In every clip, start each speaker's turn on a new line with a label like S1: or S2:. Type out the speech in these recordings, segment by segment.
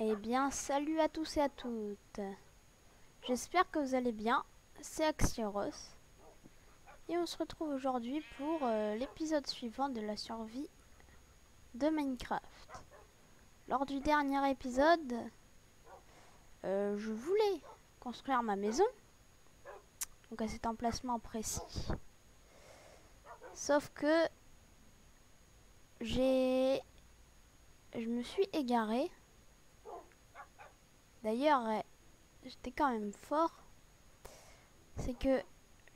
S1: Eh bien, salut à tous et à toutes. J'espère que vous allez bien. C'est Axioros. Et on se retrouve aujourd'hui pour l'épisode suivant de la survie de Minecraft. Lors du dernier épisode, je voulais construire ma maison. Donc à cet emplacement précis. Sauf que je me suis égaré. D'ailleurs, j'étais quand même fort. C'est que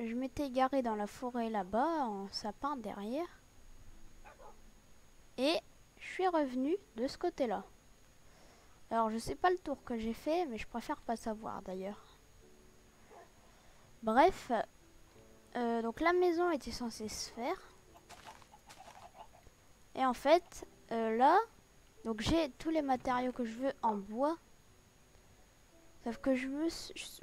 S1: je m'étais égaré dans la forêt là-bas, en sapin derrière. Et je suis revenu de ce côté-là. Alors je sais pas le tour que j'ai fait, mais je préfère pas savoir d'ailleurs. Bref, donc la maison était censée se faire. Et en fait, là, donc j'ai tous les matériaux que je veux en bois. Sauf que je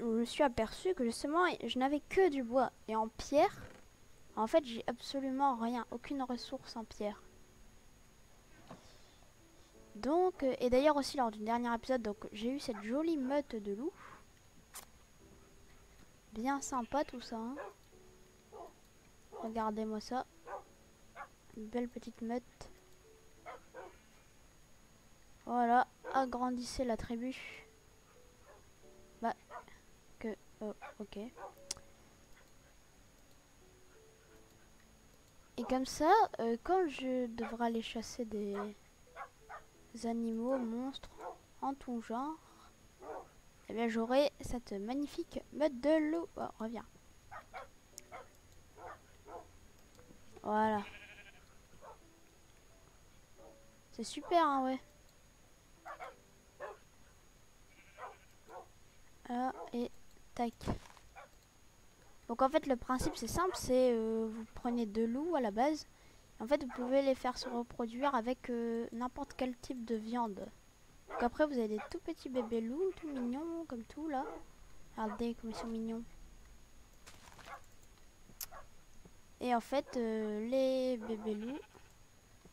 S1: me suis aperçu que justement, je n'avais que du bois. Et en pierre, en fait, j'ai absolument rien, aucune ressource en pierre. Donc, et d'ailleurs aussi lors du dernier épisode, donc j'ai eu cette jolie meute de loups. Bien sympa tout ça, hein. Regardez-moi ça. Une belle petite meute. Voilà, agrandissez la tribu. Bah, oh, ok. Et comme ça, quand je devrais aller chasser des animaux, monstres, en tout genre, eh bien j'aurai cette magnifique meute de loup. Oh, reviens. Voilà. C'est super, hein, ouais. Ah, et tac. Donc en fait le principe c'est simple, c'est vous prenez deux loups à la base. En fait vous pouvez les faire se reproduire avec n'importe quel type de viande. Donc après vous avez des tout petits bébés loups, tout mignons comme tout là. Regardez comme ils sont mignons. Et en fait les bébés loups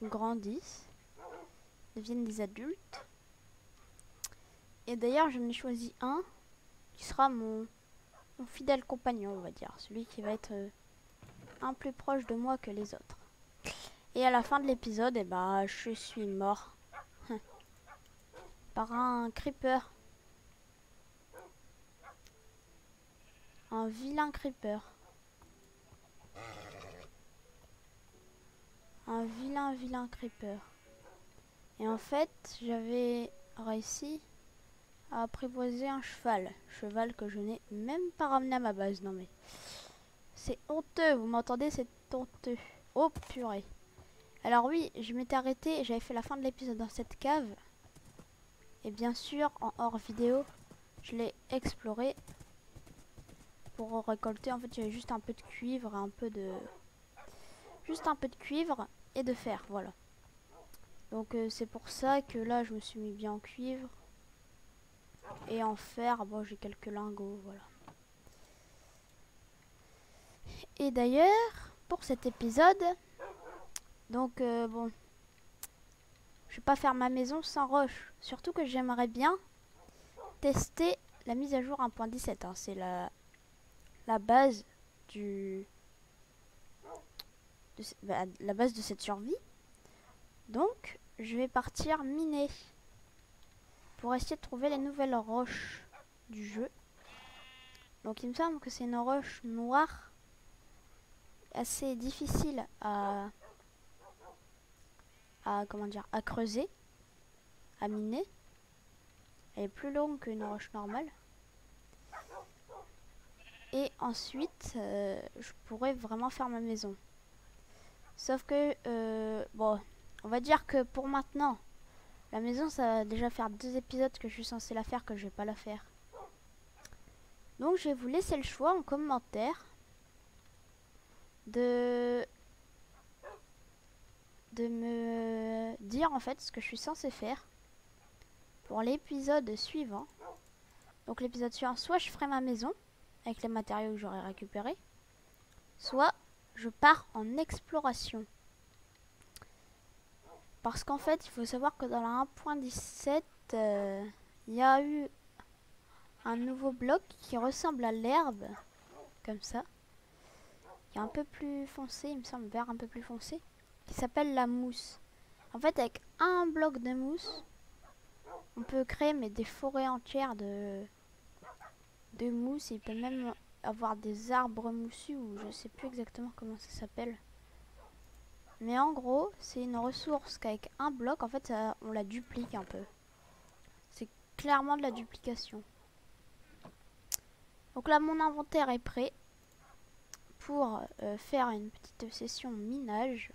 S1: grandissent, deviennent des adultes. Et d'ailleurs j'en ai choisi un qui sera mon fidèle compagnon, on va dire. Celui qui va être un plus proche de moi que les autres. Et à la fin de l'épisode, eh ben, je suis mort. Par un creeper. Un vilain creeper. Un vilain creeper. Et en fait, j'avais réussi à apprivoiser un cheval. Cheval que je n'ai même pas ramené à ma base. Non mais, c'est honteux, vous m'entendez, c'est honteux. Oh purée. Alors oui, je m'étais arrêté, j'avais fait la fin de l'épisode dans cette cave. Et bien sûr, en hors vidéo, je l'ai exploré pour récolter. En fait, il y avait juste un peu de cuivre, juste un peu de cuivre et de fer, voilà. Donc c'est pour ça que là, je me suis mis bien en cuivre. Et en fer, bon, j'ai quelques lingots, voilà. Et d'ailleurs, pour cet épisode, donc bon, je vais pas faire ma maison sans roche. Surtout que j'aimerais bien tester la mise à jour 1.17. Hein. C'est la base la base de cette survie. Donc, je vais partir miner pour essayer de trouver les nouvelles roches du jeu. Donc, il me semble que c'est une roche noire assez difficile à comment dire, à creuser, à miner. Elle est plus longue qu'une roche normale. Et ensuite, je pourrais vraiment faire ma maison. Sauf que, bon, on va dire que pour maintenant, la maison, ça va déjà faire 2 épisodes que je suis censée la faire, que je vais pas la faire. Donc, je vais vous laisser le choix en commentaire de me dire en fait ce que je suis censée faire pour l'épisode suivant. Donc l'épisode suivant, soit je ferai ma maison avec les matériaux que j'aurai récupérés, soit je pars en exploration. Parce qu'en fait, il faut savoir que dans la 1.17, il y a eu un nouveau bloc qui ressemble à l'herbe, comme ça. Qui est un peu plus foncé, il me semble, vert un peu plus foncé, qui s'appelle la mousse. En fait, avec un bloc de mousse, on peut créer mais des forêts entières de mousse. Il peut même avoir des arbres moussus, ou je sais plus exactement comment ça s'appelle. Mais en gros, c'est une ressource qu'avec un bloc, en fait, on la duplique un peu. C'est clairement de la duplication. Donc là, mon inventaire est prêt pour faire une petite session minage.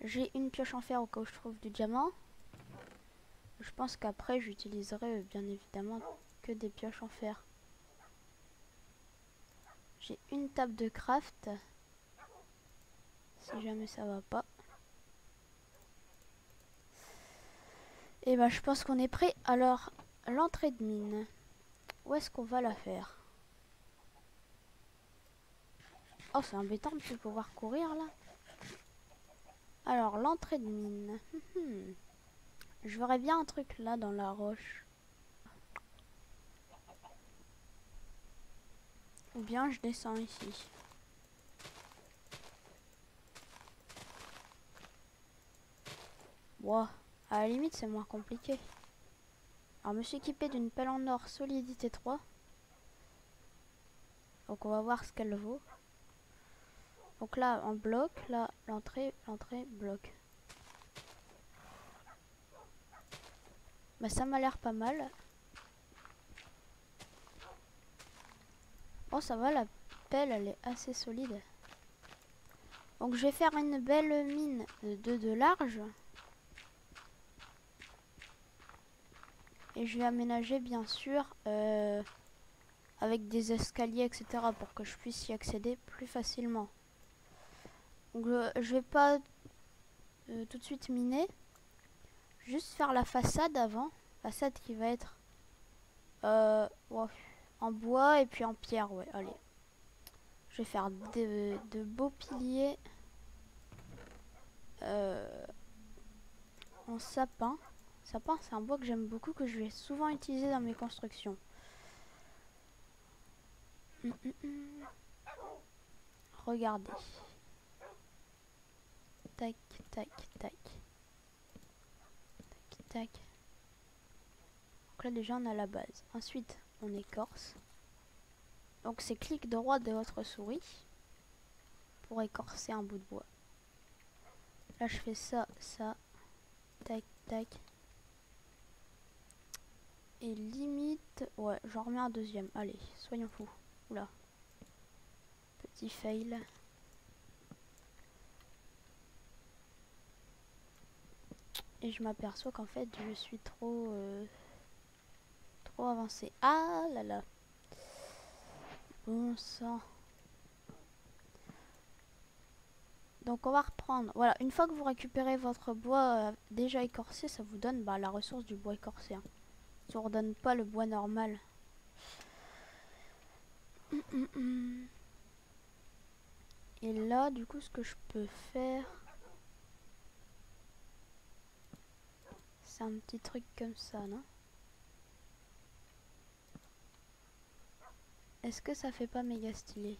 S1: J'ai une pioche en fer au cas où je trouve du diamant. Je pense qu'après, j'utiliserai bien évidemment que des pioches en fer. J'ai une table de craft. Si jamais ça va pas. Et bah je pense qu'on est prêt. Alors, l'entrée de mine. Où est-ce qu'on va la faire? Oh, c'est embêtant de ne pouvoir courir là. Alors, l'entrée de mine. Je verrais bien un truc là dans la roche. Ou bien je descends ici. Wow. À la limite, c'est moins compliqué. Alors, je me suis équipé d'une pelle en or solidité 3. Donc, on va voir ce qu'elle vaut. Donc là, en bloc, là, l'entrée, bloc. Bah, ça m'a l'air pas mal. Oh, ça va, la pelle, elle est assez solide. Donc, je vais faire une belle mine de 2 de large. Et je vais aménager, bien sûr, avec des escaliers, etc. pour que je puisse y accéder plus facilement. Donc, je vais pas tout de suite miner. Juste faire la façade avant. Façade qui va être ouais, en bois et puis en pierre. Ouais, allez. Je vais faire de beaux piliers en sapin. Sapin, c'est un bois que j'aime beaucoup, que je vais souvent utiliser dans mes constructions. Regardez. Tac, tac, tac. Tac, tac. Donc là déjà on a la base. Ensuite on écorce. Donc c'est clic droit de votre souris pour écorcer un bout de bois. Là je fais ça, ça. Tac, tac. Et limite... Ouais, j'en remets un deuxième. Allez, soyons fous. Oula. Petit fail. Et je m'aperçois qu'en fait, je suis trop avancé. Ah là là. Bon sang. Donc on va reprendre. Voilà, une fois que vous récupérez votre bois déjà écorcé, ça vous donne la ressource du bois écorcé. Hein. Ça ne redonne pas le bois normal. Et là, du coup, ce que je peux faire, c'est un petit truc comme ça, non? Est-ce que ça fait pas méga stylé?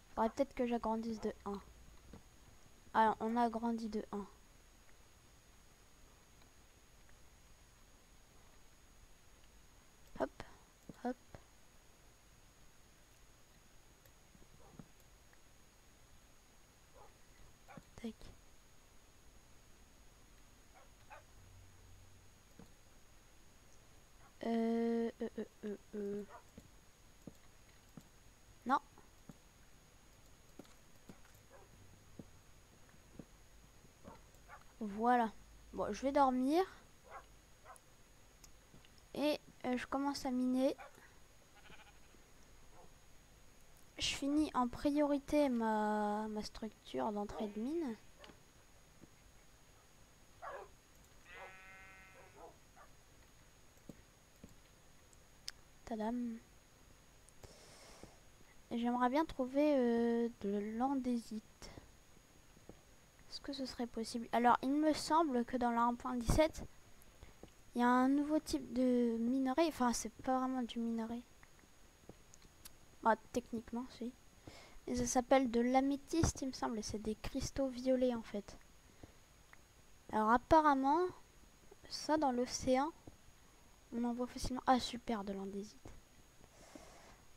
S1: Faudrait peut-être que j'agrandisse de 1. Alors, on a agrandi de 1. Hop, hop. Tac. Non. Voilà. Bon, je vais dormir. Et je commence à miner. Je finis en priorité ma structure d'entrée de mine. Tadam. Et j'aimerais bien trouver de l'andésite. Est-ce que ce serait possible? Alors, il me semble que dans la 1.17, il y a un nouveau type de minerai. Enfin, c'est pas vraiment du minerai. Bah, techniquement, si. Et ça s'appelle de l'améthyste, il me semble. Et c'est des cristaux violets, en fait. Alors, apparemment, ça, dans l'océan, on en voit facilement. Ah, super, de l'andésite.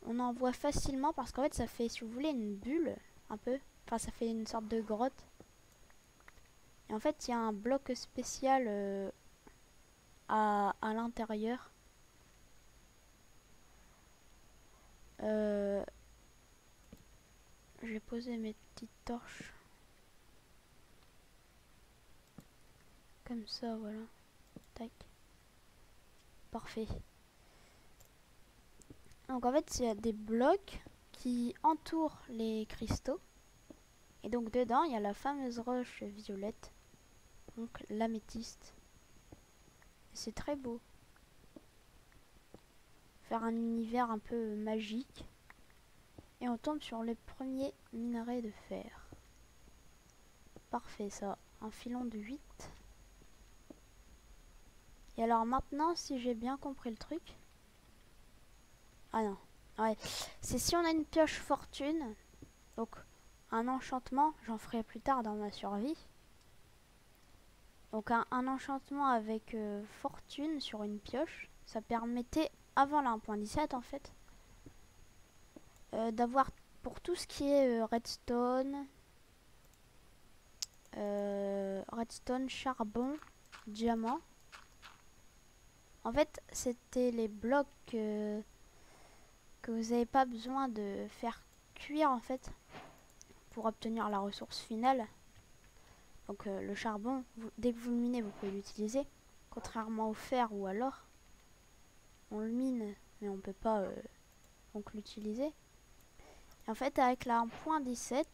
S1: On en voit facilement parce qu'en fait, ça fait, si vous voulez, une bulle, un peu. Enfin, ça fait une sorte de grotte. Et en fait, il y a un bloc spécial à l'intérieur. Je vais poser mes petites torches. Comme ça, voilà. Tac. Parfait. Donc en fait, il y a des blocs qui entourent les cristaux. Et donc dedans, il y a la fameuse roche violette. Donc l'améthyste. C'est très beau. Faire un univers un peu magique. Et on tombe sur le premier minerai de fer. Parfait ça. Un filon de 8. Et alors maintenant, si j'ai bien compris le truc... Ah non. Ouais. C'est si on a une pioche fortune. Donc un enchantement, j'en ferai plus tard dans ma survie. Donc un enchantement avec fortune sur une pioche. Ça permettait, avant la 1.17 en fait, d'avoir pour tout ce qui est redstone, charbon, diamant. En fait, c'était les blocs que vous n'avez pas besoin de faire cuire en fait pour obtenir la ressource finale. Donc le charbon, dès que vous le minez, vous pouvez l'utiliser. Contrairement au fer ou alors, on le mine mais on peut pas donc l'utiliser. En fait, avec la 1.17,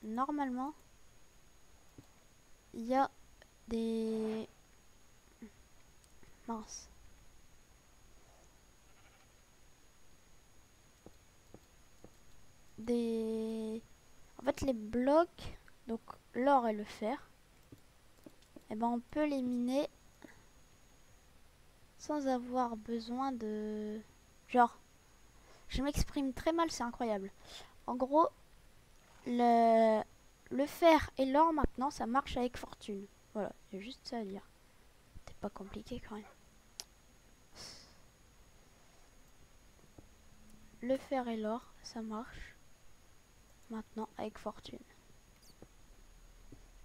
S1: normalement, il y a des... Mince. En fait, les blocs, donc l'or et le fer, et ben on peut les miner sans avoir besoin de... Genre, je m'exprime très mal, c'est incroyable. En gros, le fer et l'or maintenant, ça marche avec fortune. Voilà, il y a juste ça à dire. C'est pas compliqué quand même. Le fer et l'or, ça marche maintenant avec fortune.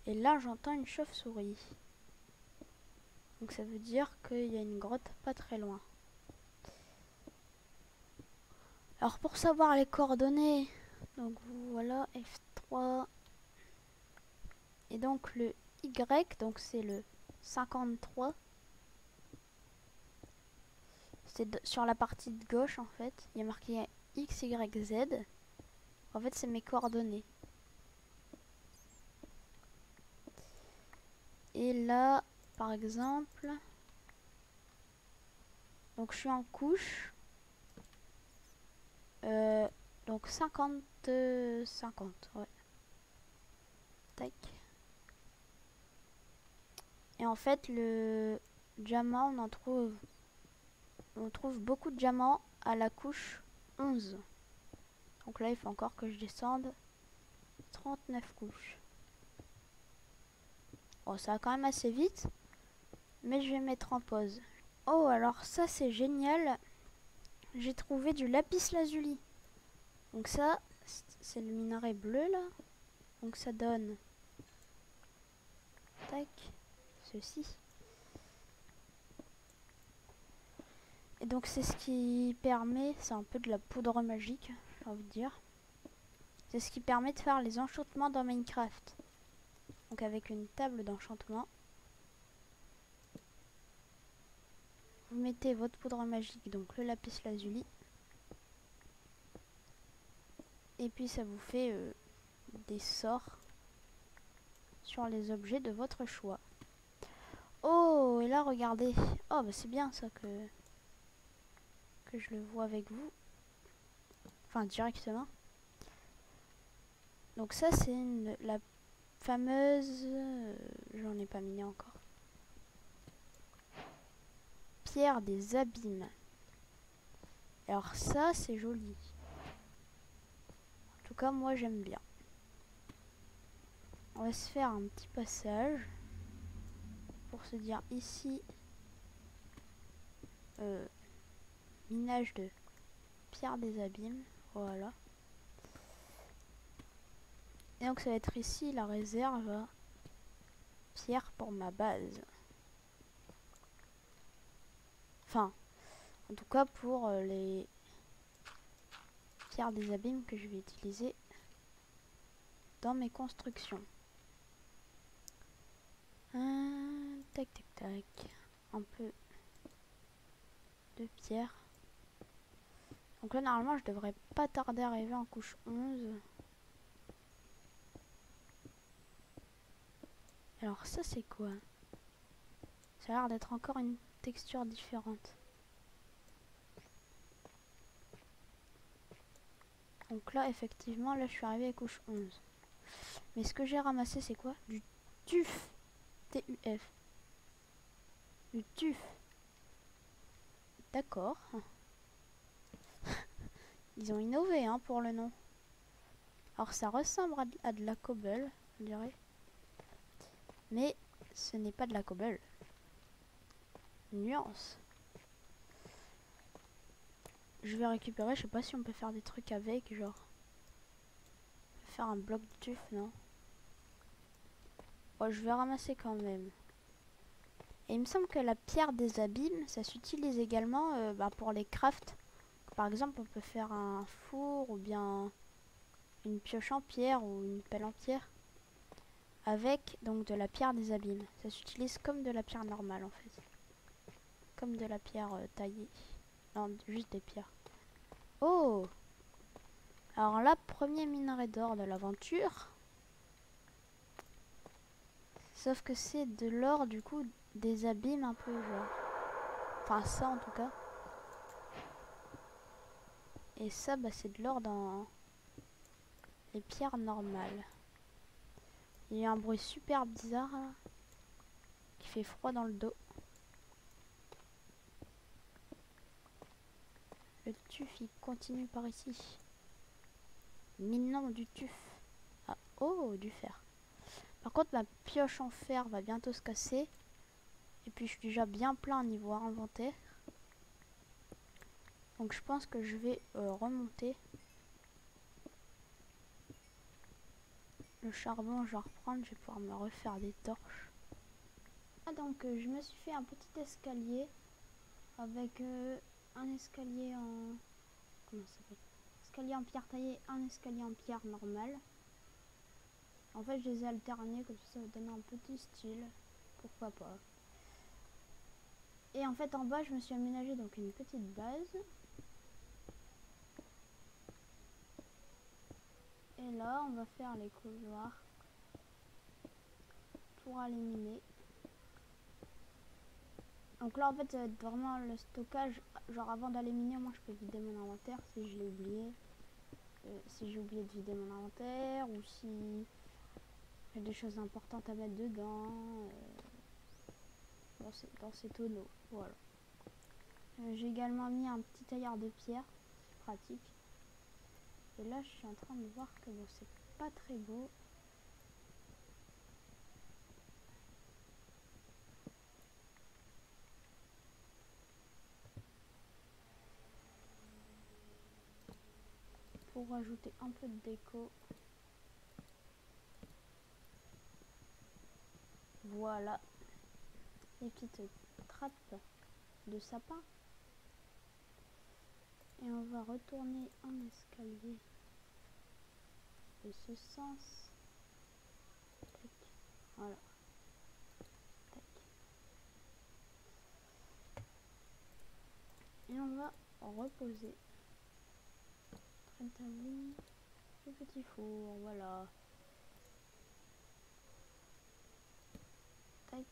S1: Et là, j'entends une chauve-souris. Donc ça veut dire qu'il y a une grotte pas très loin. Alors pour savoir les coordonnées, donc voilà, F3. Et donc le Y, donc c'est le 53. C'est sur la partie de gauche en fait. Il y a marqué X, Y, Z. En fait, c'est mes coordonnées. Et là, par exemple, donc je suis en couche. Donc 50, 50, ouais. Tac. Et en fait, le diamant, on trouve beaucoup de diamants à la couche 11. Donc là, il faut encore que je descende 39 couches. Bon, ça va quand même assez vite, mais je vais mettre en pause. Oh, alors ça, c'est génial. J'ai trouvé du lapis lazuli. Donc ça, c'est le minerai bleu, là. Donc ça donne... Tac. Ceci. Et donc c'est ce qui permet... C'est un peu de la poudre magique, j'ai envie de dire. C'est ce qui permet de faire les enchantements dans Minecraft. Donc avec une table d'enchantement. Vous mettez votre poudre magique, donc le lapis lazuli. Et puis ça vous fait des sorts sur les objets de votre choix. Oh, et là regardez. Oh, bah c'est bien ça que je le vois avec vous. Enfin, directement. Donc ça, c'est la fameuse... j'en ai pas miné encore. Pierre des abîmes. Alors ça, c'est joli. En tout cas, moi, j'aime bien. On va se faire un petit passage. Pour se dire ici... minage de pierre des abîmes. Voilà. Et donc, ça va être ici la réserve. Pierre pour ma base. Enfin, en tout cas pour les pierres des abîmes que je vais utiliser dans mes constructions. Tac tac tac. Un peu de pierre. Donc là normalement je devrais pas tarder à arriver en couche 11. Alors ça c'est quoi? Ça a l'air d'être encore une texture différente. Donc là effectivement là je suis arrivé à couche 11. Mais ce que j'ai ramassé c'est quoi? Du tuf. T-U-F. Du tuf. D'accord. Ils ont innové hein, pour le nom. Alors ça ressemble à de la cobble, on dirait. Mais ce n'est pas de la cobble. Nuance. Je vais récupérer, je sais pas si on peut faire des trucs avec, genre. Faire un bloc de tuf, non? Oh, je vais ramasser quand même. Et il me semble que la pierre des abîmes, ça s'utilise également pour les crafts. Par exemple, on peut faire un four ou bien une pioche en pierre ou une pelle en pierre. Avec donc de la pierre des abîmes. Ça s'utilise comme de la pierre normale en fait. Comme de la pierre taillée. Non, juste des pierres. Oh! Alors là, premier minerai d'or de l'aventure. Sauf que c'est de l'or du coup des abîmes un peu genre. Enfin ça en tout cas. Et ça bah c'est de l'or dans les pierres normales. Il y a un bruit super bizarre là, qui fait froid dans le dos. Le tuf il continue par ici. Minant du tuf. Ah oh du fer. Par contre ma pioche en fer va bientôt se casser. Et puis je suis déjà bien plein niveau inventaire. Donc je pense que je vais remonter. Le charbon je vais reprendre, je vais pouvoir me refaire des torches. Ah, donc je me suis fait un petit escalier. Avec un escalier en... Comment ça s'appelle? Escalier en pierre taillée, un escalier en pierre normale. En fait je les ai alternés comme ça va donner un petit style. Pourquoi pas. Et en fait en bas je me suis aménagé donc une petite base. Et là on va faire les couloirs pour aller miner. Donc là en fait ça va être vraiment le stockage. Genre avant d'aller miner moi je peux vider mon inventaire si je l'ai oublié. Si j'ai oublié de vider mon inventaire ou si j'ai des choses importantes à mettre dedans. Dans ces tonneaux. Voilà. J'ai également mis un petit tailleur de pierre. C'est pratique. Et là je suis en train de voir que bon c'est pas très beau. Pour rajouter un peu de déco. Voilà. Les petites trappes de sapin. Et on va retourner en escalier de ce sens. Tac. Voilà. Tac. Et on va reposer. Établi. Le petit four, voilà. Tac.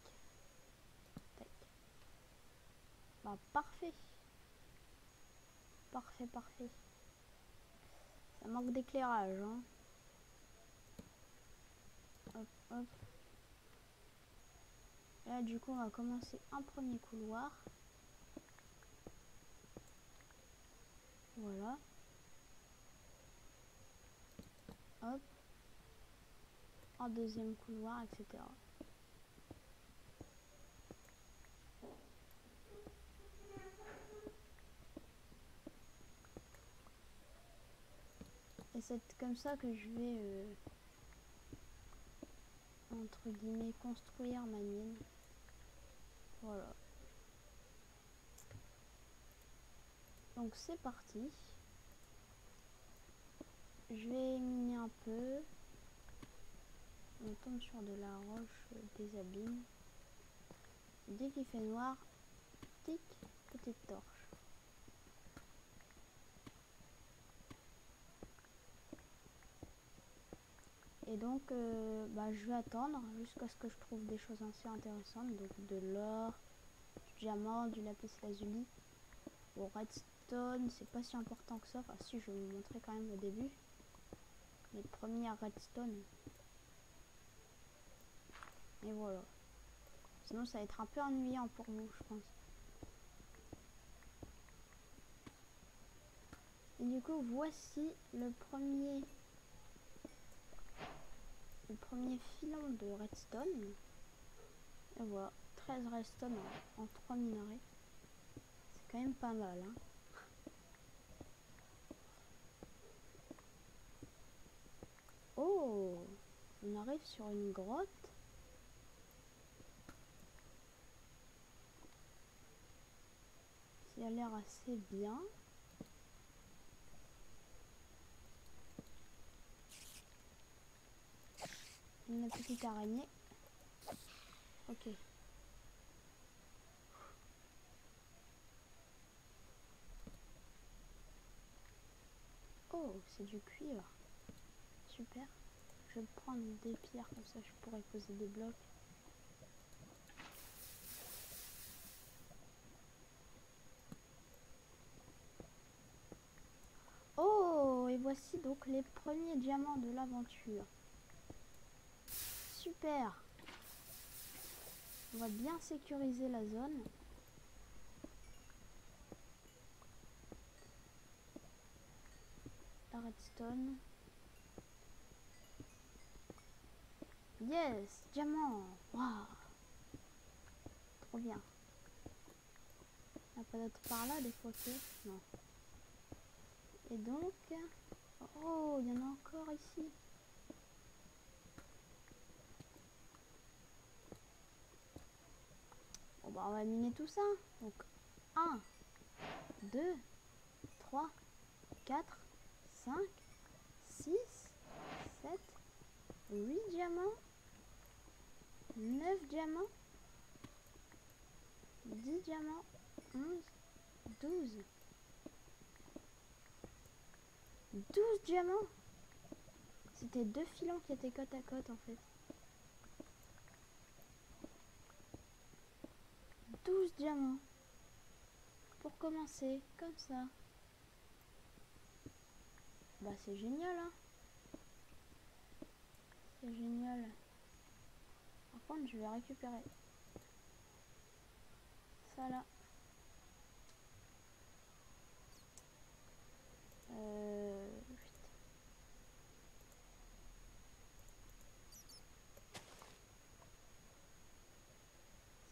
S1: Tac. Bah parfait. Parfait, parfait. Ça manque d'éclairage, hein. Hop. Hop. Là, du coup, on va commencer un premier couloir. Voilà. Hop. Un deuxième couloir, etc. Et c'est comme ça que je vais, entre guillemets, construire ma mine. Voilà. Donc c'est parti. Je vais miner un peu. On tombe sur de la roche des abîmes. Dès qu'il fait noir, tic, petite torche. Et donc, je vais attendre jusqu'à ce que je trouve des choses assez intéressantes. Donc de l'or, du diamant, du lapis lazuli. Bon, redstone, c'est pas si important que ça. Enfin, si, je vais vous montrer quand même au début. Les premiers redstone. Et voilà. Sinon, ça va être un peu ennuyant pour vous, je pense. Et du coup, voici le premier filon de redstone. Et voilà, 13 redstone en 3 minerais. C'est quand même pas mal, hein. Oh, on arrive sur une grotte. Qui a l'air assez bien. Une petite araignée. Ok. Oh, c'est du cuivre. Super. Je vais prendre des pierres comme ça je pourrais poser des blocs. Oh, et voici donc les premiers diamants de l'aventure. Super. On va bien sécuriser la zone. La redstone. Yes, diamant. Waouh. Trop bien. Il n'y a pas d'autre par là des fois que... Non. Et donc... Oh, il y en a encore ici. Bon bah on va miner tout ça. Donc 1, 2, 3, 4, 5, 6, 7, 8 diamants, 9 diamants, 10 diamants, 11, 12. 12 diamants. C'était 2 filons qui étaient côte à côte en fait. 12 diamants. Pour commencer, comme ça. Bah c'est génial hein. C'est génial. Par contre je vais récupérer ça là.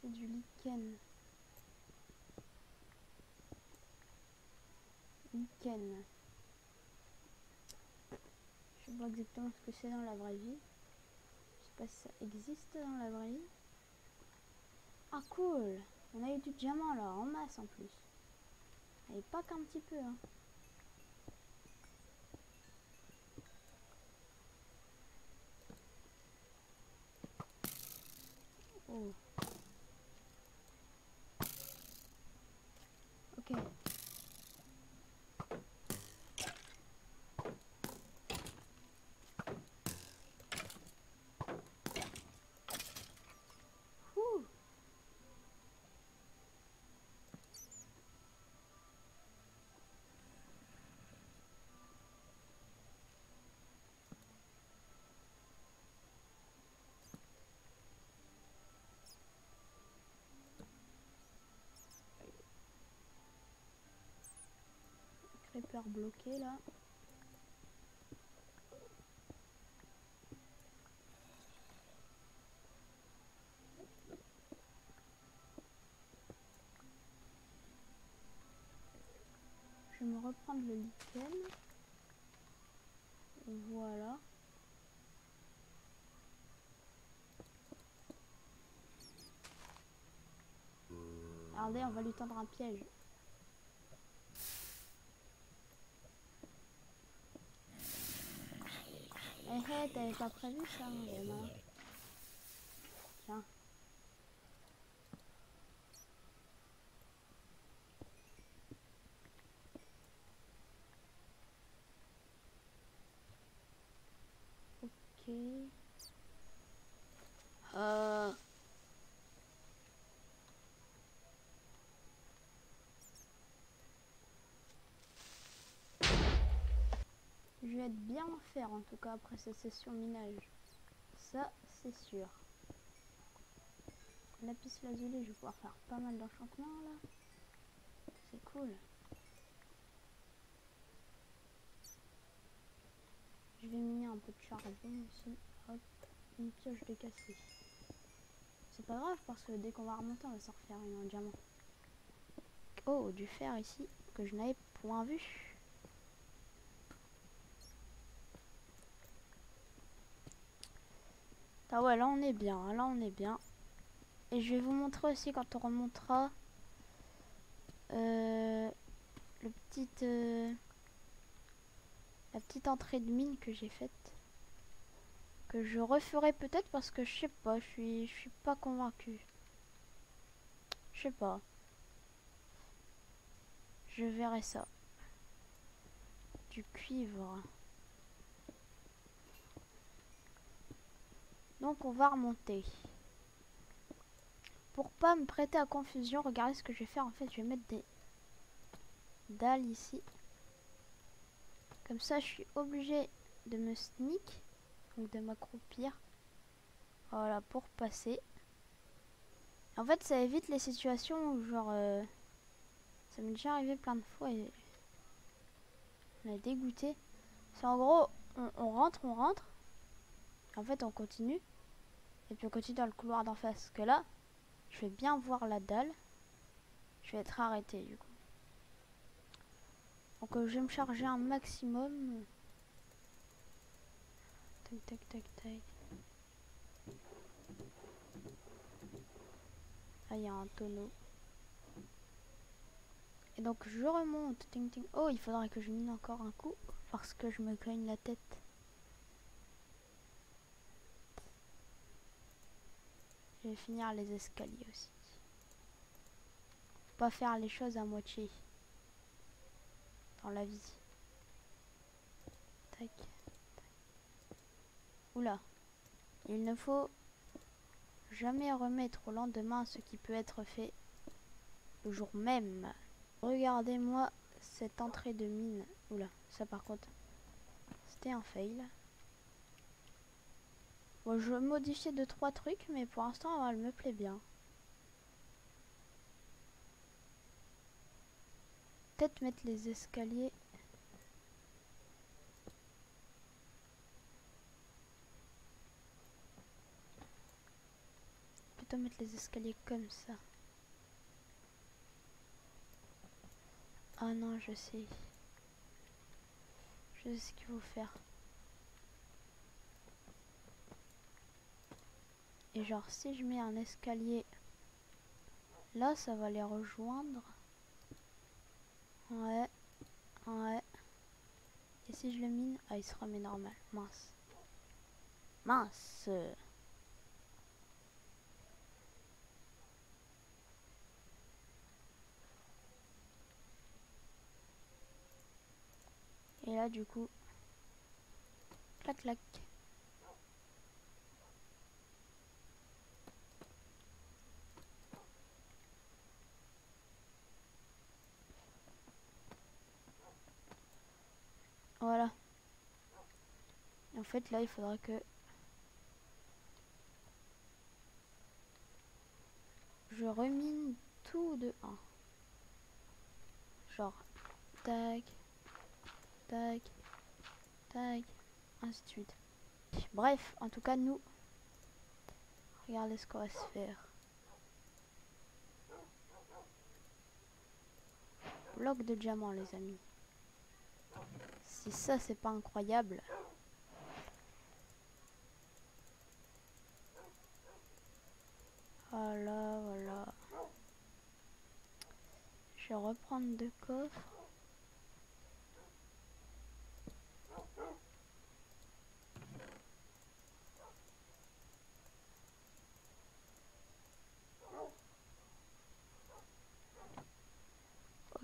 S1: C'est du lichen. Lichen. Je sais pas exactement ce que c'est dans la vraie vie. Je sais pas si ça existe dans la vraie vie. Ah cool. On a eu du diamant là, en masse en plus. Et pas qu'un petit peu hein. Oh. Ok. Ouh. creeper bloqué là. Je vais me reprendre le lichen. Voilà. Regardez, on va lui tendre un piège. Eh, t'avais pas prévu ça, Emma. Tiens. Ok. Je vais être bien en faire en tout cas après cette session minage. Ça, c'est sûr. Lapis lazuli, je vais pouvoir faire pas mal d'enchantements là. C'est cool. Je vais miner un peu de charbon aussi. Hop, une pioche de cassé. C'est pas grave parce que dès qu'on va remonter, on va s'en refaire une en diamant. Oh, du fer ici que je n'avais point vu. Ah ouais, là on est bien, là on est bien. Et je vais vous montrer aussi quand on remontera le la petite entrée de mine que j'ai faite. Que je referai peut-être parce que je sais pas, je suis pas convaincu. Je sais pas. Je verrai ça. Du cuivre. Donc on va remonter. Pour pas me prêter à confusion, regardez ce que je vais faire. En fait, je vais mettre des dalles ici. Comme ça, je suis obligé de me sneak. Donc de m'accroupir. Voilà, pour passer. En fait, ça évite les situations où genre... ça m'est déjà arrivé plein de fois et... on est dégoûté. C'est en gros, on rentre. En fait, on continue. Et puis on continue dans le couloir d'en face. Parce que là, je vais bien voir la dalle. Je vais être arrêté du coup. Donc je vais me charger un maximum. Tac, tac, tac, tac. Ah, il y a un tonneau. Et donc je remonte. Ting, ting. Oh, il faudrait que je mine encore un coup. Parce que je me cogne la tête. Je vais finir les escaliers aussi. Faut pas faire les choses à moitié. Dans la vie. Tac. Oula. Il ne faut jamais remettre au lendemain ce qui peut être fait le jour même. Regardez-moi cette entrée de mine. Oula, ça par contre, c'était un fail. Bon, je modifiais 2-3 trucs, mais pour l'instant, elle me plaît bien. Peut-être mettre les escaliers. Plutôt mettre les escaliers comme ça. Ah non, je sais. Je sais ce qu'il faut faire. Et genre, si je mets un escalier là, ça va les rejoindre. Ouais. Ouais. Et si je le mine, ah, il se remet normal. Mince. Mince. Et là, du coup, clac, clac. Voilà. Et en fait, là, il faudra que je remine tout de 1. Genre, tac, tac, tac, ainsi de suite. Bref, en tout cas, nous, regardez ce qu'on va se faire. Bloc de diamant, les amis. Si ça, c'est pas incroyable. Voilà, voilà. Je vais reprendre 2 coffres.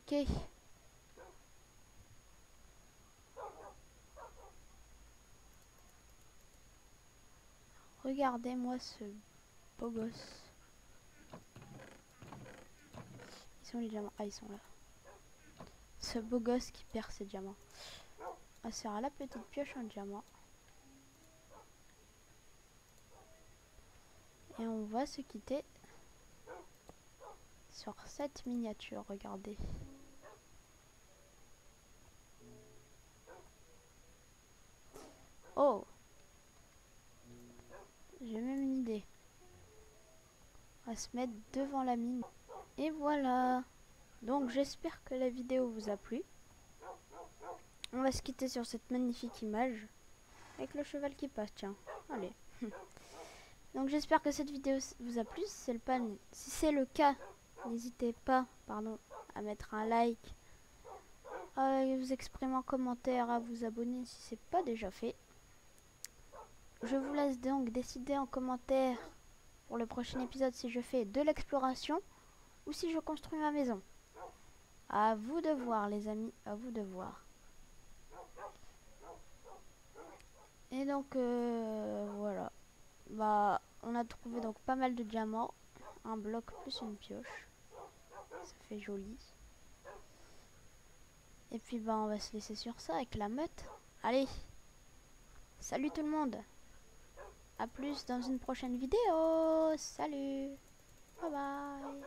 S1: Ok. Regardez-moi ce beau gosse. Ils sont les diamants. Ah, ils sont là. Ce beau gosse qui perd ses diamants. On va se faire la petite pioche en diamant. Et on va se quitter sur cette miniature. Regardez. Oh! J'ai même une idée. On va se mettre devant la mine. Et voilà. Donc j'espère que la vidéo vous a plu. On va se quitter sur cette magnifique image. Avec le cheval qui passe, tiens. Allez. Donc j'espère que cette vidéo vous a plu. Si c'est le cas, n'hésitez pas, à mettre un like, à vous exprimer en commentaire, à vous abonner si c'est pas déjà fait. Je vous laisse donc décider en commentaire pour le prochain épisode si je fais de l'exploration ou si je construis ma maison. À vous de voir, les amis, à vous de voir. Et donc voilà. Bah, on a trouvé donc pas mal de diamants, un bloc plus une pioche. Ça fait joli. Et puis bah on va se laisser sur ça avec la meute. Allez, salut tout le monde. A plus dans une prochaine vidéo. Salut. Bye bye.